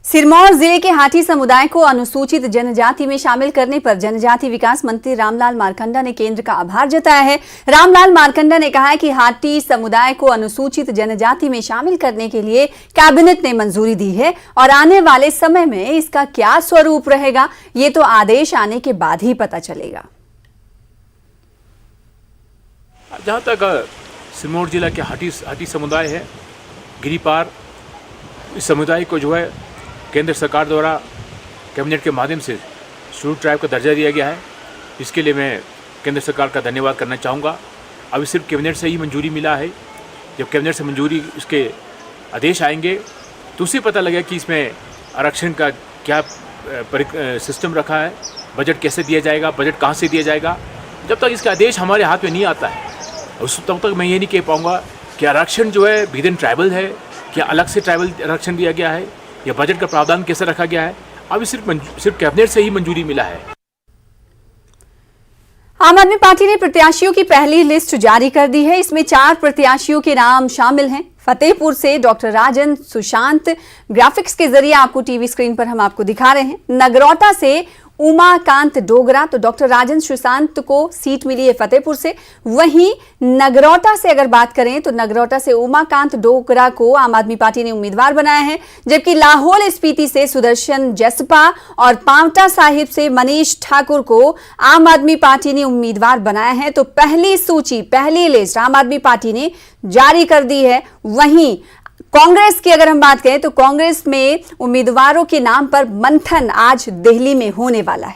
सिरमौर जिले के हाटी समुदाय को अनुसूचित जनजाति में शामिल करने पर जनजाति विकास मंत्री रामलाल मारकंडा ने केंद्र का आभार जताया है। रामलाल मारकंडा ने कहा है कि हाटी समुदाय को अनुसूचित जनजाति में शामिल करने के लिए कैबिनेट ने मंजूरी दी है और आने वाले समय में इसका क्या स्वरूप रहेगा ये तो आदेश आने के बाद ही पता चलेगा। जहाँ तक सिरमौर जिला के हाटी समुदाय है, गिरिपार, इस समुदाय को जो है केंद्र सरकार द्वारा कैबिनेट के माध्यम से शेड्यूल्ड ट्राइब का दर्जा दिया गया है। इसके लिए मैं केंद्र सरकार का धन्यवाद करना चाहूँगा। अभी सिर्फ कैबिनेट से ही मंजूरी मिला है। जब कैबिनेट से मंजूरी इसके आदेश आएंगे तो उसे पता लगेगा कि इसमें आरक्षण का क्या सिस्टम रखा है, बजट कैसे दिया जाएगा, बजट कहाँ से दिया जाएगा। जब तक इसका आदेश हमारे हाथ में नहीं आता है उस तब तक मैं ये नहीं कह पाऊँगा कि आरक्षण जो है विदिन ट्राइबल है, क्या अलग से ट्राइबल आरक्षण दिया गया है या बजट का प्रावधान कैसे रखा गया है। अभी सिर्फ कैबिनेट से ही मंजूरी मिला है। आम आदमी पार्टी ने प्रत्याशियों की पहली लिस्ट जारी कर दी है। इसमें 4 प्रत्याशियों के नाम शामिल हैं। फतेहपुर से डॉक्टर राजन सुशांत, ग्राफिक्स के जरिए आपको टीवी स्क्रीन पर हम आपको दिखा रहे हैं। नगरौटा से उमाकांत डोगरा, तो डॉक्टर राजन सुशांत को सीट मिली है फतेहपुर से। वहीं नगरौटा से अगर बात करें तो नगरौटा से उमाकांत डोगरा को आम आदमी पार्टी ने उम्मीदवार बनाया है, जबकि लाहौल स्पीति से सुदर्शन जसपा और पांवटा साहिब से मनीष ठाकुर को आम आदमी पार्टी ने उम्मीदवार बनाया है। तो पहली सूची, पहली लिस्ट आम आदमी पार्टी ने जारी कर दी है। वहीं कांग्रेस की अगर हम बात करें तो कांग्रेस में उम्मीदवारों के नाम पर मंथन आज दिल्ली में होने वाला है।